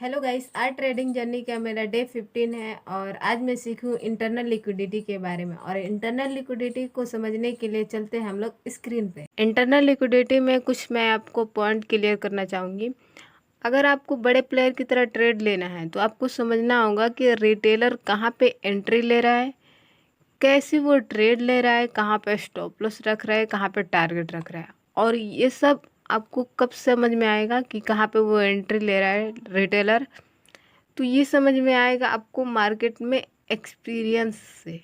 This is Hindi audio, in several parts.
हेलो गाइस, आज ट्रेडिंग जर्नी का मेरा डे 15 है और आज मैं सीखूं इंटरनल लिक्विडिटी के बारे में। और इंटरनल लिक्विडिटी को समझने के लिए चलते हैं हम लोग स्क्रीन पे। इंटरनल लिक्विडिटी में कुछ मैं आपको पॉइंट क्लियर करना चाहूँगी। अगर आपको बड़े प्लेयर की तरह ट्रेड लेना है तो आपको समझना होगा कि रिटेलर कहाँ पे एंट्री ले रहा है, कैसे वो ट्रेड ले रहा है, कहाँ पे स्टॉप लॉस रख रहा है, कहाँ पे टारगेट रख रहा है। और ये सब आपको कब समझ में आएगा कि कहाँ पे वो एंट्री ले रहा है रिटेलर, तो ये समझ में आएगा आपको मार्केट में एक्सपीरियंस से।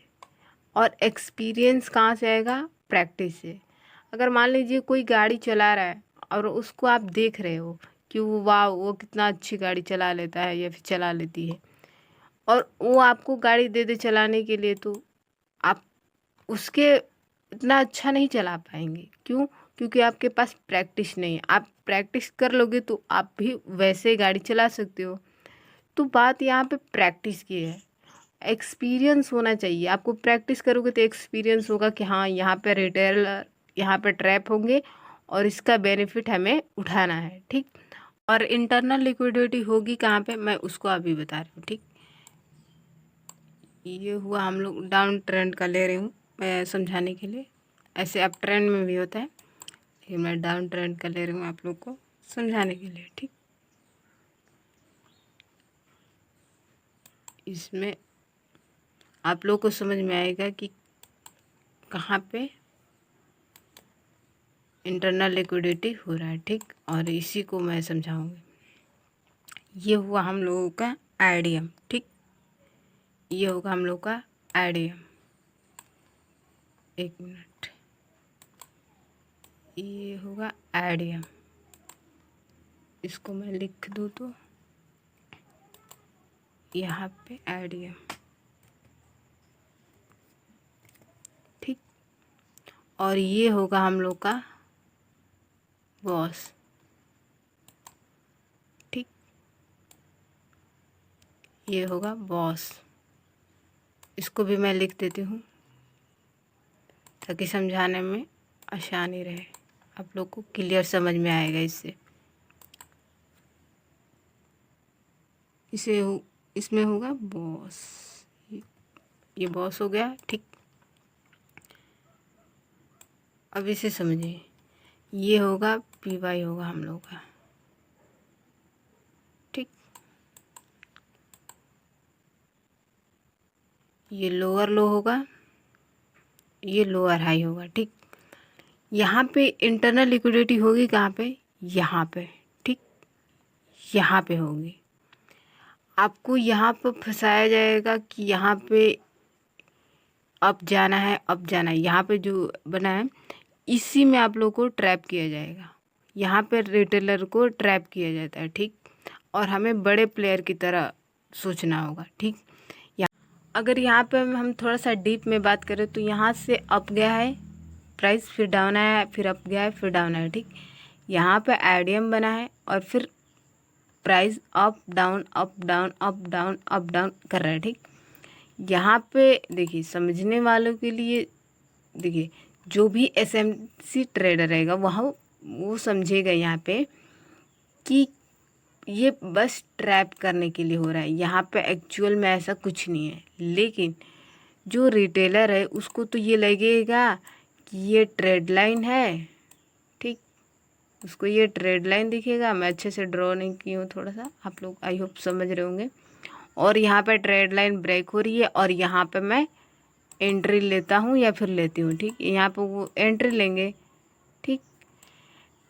और एक्सपीरियंस कहाँ से आएगा? प्रैक्टिस से। अगर मान लीजिए कोई गाड़ी चला रहा है और उसको आप देख रहे हो कि वो वाह वो कितना अच्छी गाड़ी चला लेता है या फिर चला लेती है, और वो आपको गाड़ी दे दे चलाने के लिए, तो आप उसके इतना अच्छा नहीं चला पाएंगे। क्यों? क्योंकि आपके पास प्रैक्टिस नहीं है। आप प्रैक्टिस कर लोगे तो आप भी वैसे गाड़ी चला सकते हो। तो बात यहाँ पे प्रैक्टिस की है, एक्सपीरियंस होना चाहिए। आपको प्रैक्टिस करोगे तो एक्सपीरियंस होगा कि हाँ यहाँ पे रिटेलर यहाँ पे ट्रैप होंगे और इसका बेनिफिट हमें उठाना है। ठीक। और इंटरनल लिक्विडिटी होगी कहाँ पे, मैं उसको अभी बता रही हूँ। ठीक। ये हुआ, हम लोग डाउन ट्रेंड का ले रही हूँ मैं समझाने के लिए। ऐसे अप ट्रेंड में भी होता है, लेकिन मैं डाउन ट्रेंड का ले रही हूँ आप लोग को समझाने के लिए। ठीक। इसमें आप लोग को समझ में आएगा कि कहाँ पे इंटरनल लिक्विडिटी हो रहा है। ठीक। और इसी को मैं समझाऊंगी। ये हुआ हम लोगों का आईडीएम। ठीक। ये होगा हम लोग का आईडीएम। एक मिनट, ये होगा आईडीएम। इसको मैं लिख दूँ तो यहाँ पे आईडीएम। ठीक। और ये होगा हम लोग का बॉस। ठीक। ये होगा बॉस। इसको भी मैं लिख देती हूँ ताकि समझाने में आसानी रहे, आप लोग को क्लियर समझ में आएगा इससे। इसमें होगा बॉस। ये बॉस हो गया। ठीक। अब इसे समझिए, ये होगा पीवाई होगा हम लोग का। ठीक। ये लोअर लो होगा, ये लोअर हाई होगा। ठीक। यहाँ पे इंटरनल लिक्विडिटी होगी कहाँ पे? यहाँ पे। ठीक। यहाँ पे होगी। आपको यहाँ पर फंसाया जाएगा कि यहाँ पे अब जाना है, अब जाना है। यहाँ पे जो बना है इसी में आप लोग को ट्रैप किया जाएगा। यहाँ पे रिटेलर को ट्रैप किया जाता है। ठीक। और हमें बड़े प्लेयर की तरह सोचना होगा। ठीक। अगर यहाँ पे हम थोड़ा सा डीप में बात करें तो यहाँ से अप गया है प्राइस, फिर डाउन आया है, फिर अप गया है, फिर डाउन आया है। ठीक। यहाँ पे आईडीएम बना है और फिर price up down up down up down up down कर रहा है। ठीक। यहाँ पे देखिए, समझने वालों के लिए देखिए, जो भी एसएमसी ट्रेडर रहेगा वहाँ वो समझेगा यहाँ पे कि ये बस ट्रैप करने के लिए हो रहा है। यहाँ पे एक्चुअल में ऐसा कुछ नहीं है। लेकिन जो रिटेलर है उसको तो ये लगेगा कि ये ट्रेड लाइन है। ठीक। उसको ये ट्रेड लाइन दिखेगा। मैं अच्छे से ड्रॉ नहीं की हूँ, थोड़ा सा आप लोग आई होप समझ रहे होंगे। और यहाँ पे ट्रेड लाइन ब्रेक हो रही है और यहाँ पे मैं एंट्री लेता हूँ या फिर लेती हूँ। ठीक। यहाँ पे वो एंट्री लेंगे। ठीक।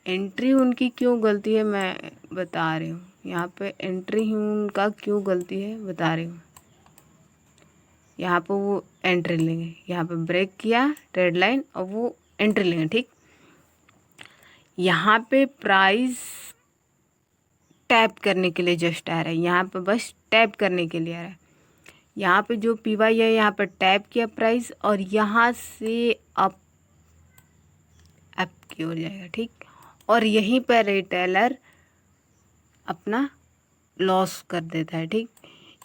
एंट्री उनकी क्यों गलती है मैं बता रही हूँ। यहाँ पे एंट्री ही उनका क्यों गलती है बता रही हूँ। यहाँ पे वो एंट्री लेंगे, यहाँ पे ब्रेक किया ट्रेड लाइन और वो एंट्री लेंगे। ठीक। यहाँ पे प्राइस टैप करने के लिए जस्ट आ रहा है, यहाँ पे बस टैप करने के लिए आ रहा है। यहाँ पे जो पीवाई है यहाँ पे टैप किया प्राइस और यहाँ से अप की ओर जाएगा। ठीक। और यहीं पर रिटेलर अपना लॉस कर देता है। ठीक।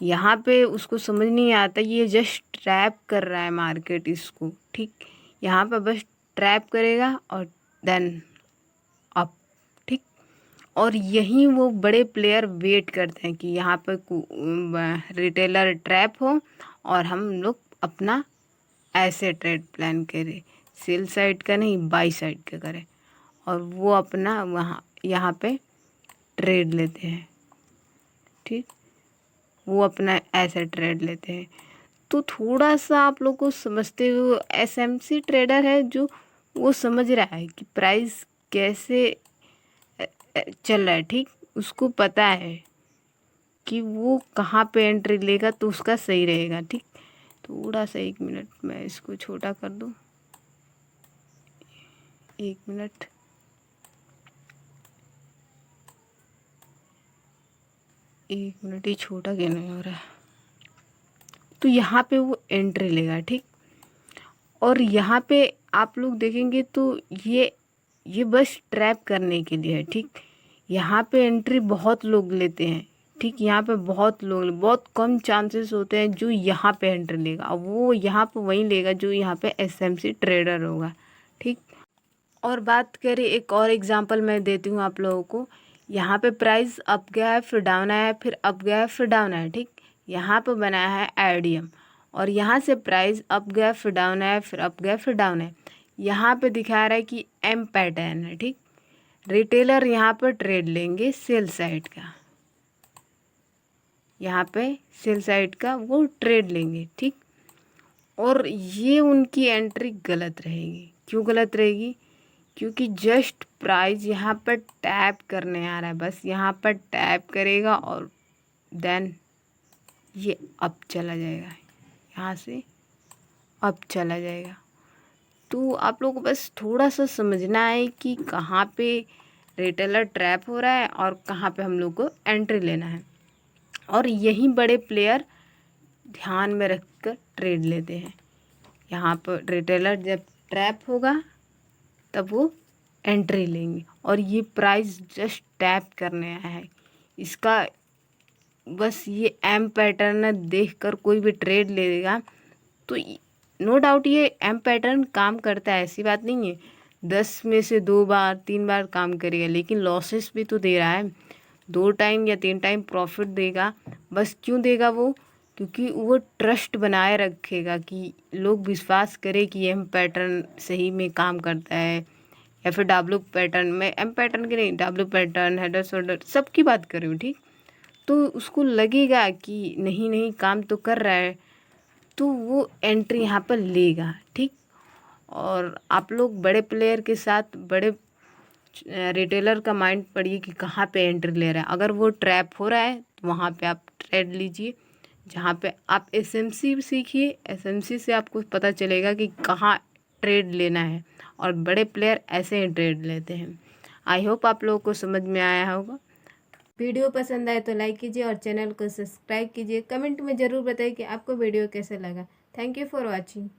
यहाँ पे उसको समझ नहीं आता, ये जस्ट ट्रैप कर रहा है मार्केट इसको। ठीक। यहाँ पे बस ट्रैप करेगा और देन अप। ठीक। और यहीं वो बड़े प्लेयर वेट करते हैं कि यहाँ पर रिटेलर ट्रैप हो और हम लोग अपना ऐसे ट्रेड प्लान करें, सेल साइड का नहीं बाई साइड का करें, और वो अपना वहाँ यहाँ पे ट्रेड लेते हैं। ठीक, वो अपना ऐसे ट्रेड लेते हैं। तो थोड़ा सा आप लोग को समझते हुए, एसएमसी ट्रेडर है जो वो समझ रहा है कि प्राइस कैसे चल रहा है। ठीक, उसको पता है कि वो कहाँ पे एंट्री लेगा तो उसका सही रहेगा। ठीक, थोड़ा सा 1 मिनट मैं इसको छोटा कर दूँ, 1 मिनट। ये छोटा क्यों नहीं हो रहा है? तो यहाँ पे वो एंट्री लेगा। ठीक, और यहाँ पे आप लोग देखेंगे तो ये बस ट्रैप करने के लिए है। ठीक, यहाँ पे एंट्री बहुत लोग लेते हैं। ठीक, यहाँ पे बहुत कम चांसेस होते हैं जो यहाँ पे एंट्री लेगा, और वो यहाँ पे वही लेगा जो यहाँ पे एसएमसी ट्रेडर होगा। ठीक, और बात करें, एक और एग्जांपल मैं देती हूँ आप लोगों को। यहाँ पे प्राइस अप गया है, फिर डाउन आया है, फिर अप गया है, फिर डाउन आया है। ठीक, यहाँ पे बनाया है आईडीएम, और यहाँ से प्राइस अप गया, फिर डाउन आया, फिर अप गया, फिर डाउन है। यहाँ पे दिखा रहा है कि एम पैटर्न है। ठीक, रिटेलर यहाँ पर ट्रेड लेंगे सेल साइड का, यहाँ पे सेल साइड का वो ट्रेड लेंगे। ठीक, और ये उनकी एंट्री गलत रहेगी। क्यों गलत रहेगी? क्योंकि जस्ट प्राइस यहाँ पर टैप करने आ रहा है, बस यहाँ पर टैप करेगा और देन ये अप चला जाएगा, यहाँ से अप चला जाएगा। तो आप लोग को बस थोड़ा सा समझना है कि कहाँ पे रिटेलर ट्रैप हो रहा है और कहाँ पे हम लोग को एंट्री लेना है, और यही बड़े प्लेयर ध्यान में रख कर ट्रेड लेते हैं। यहाँ पर रिटेलर जब ट्रैप होगा तब वो एंट्री लेंगे, और ये प्राइस जस्ट टैप करने आया है। इसका बस ये एम पैटर्न देख कर कोई भी ट्रेड लेगा तो नो डाउट ये एम पैटर्न काम करता है, ऐसी बात नहीं है। 10 में से 2 बार 3 बार काम करेगा, लेकिन लॉसेस भी तो दे रहा है। 2 टाइम या 3 टाइम प्रॉफिट देगा। बस क्यों देगा वो? क्योंकि वो ट्रस्ट बनाए रखेगा कि लोग विश्वास करें कि एम पैटर्न सही में काम करता है, या फिर डब्ल्यू पैटर्न में, एम पैटर्न की नहीं, डब्ल्यू पैटर्न, हेडर शोल्डर सबकी बात कर रही हूँ। ठीक, तो उसको लगेगा कि नहीं नहीं काम तो कर रहा है, तो वो एंट्री यहाँ पर लेगा। ठीक, और आप लोग बड़े प्लेयर के साथ बड़े रिटेलर का माइंड पढ़िए कि कहाँ पे एंट्री ले रहा है। अगर वो ट्रैप हो रहा है तो वहाँ पे आप ट्रेड लीजिए। जहाँ पे आप एसएमसी सीखिए, एसएमसी से आपको पता चलेगा कि कहाँ ट्रेड लेना है, और बड़े प्लेयर ऐसे ही ट्रेड लेते हैं। आई होप आप लोगों को समझ में आया होगा। वीडियो पसंद आए तो लाइक कीजिए और चैनल को सब्सक्राइब कीजिए। कमेंट में ज़रूर बताइए कि आपको वीडियो कैसे लगा। Thank you for watching.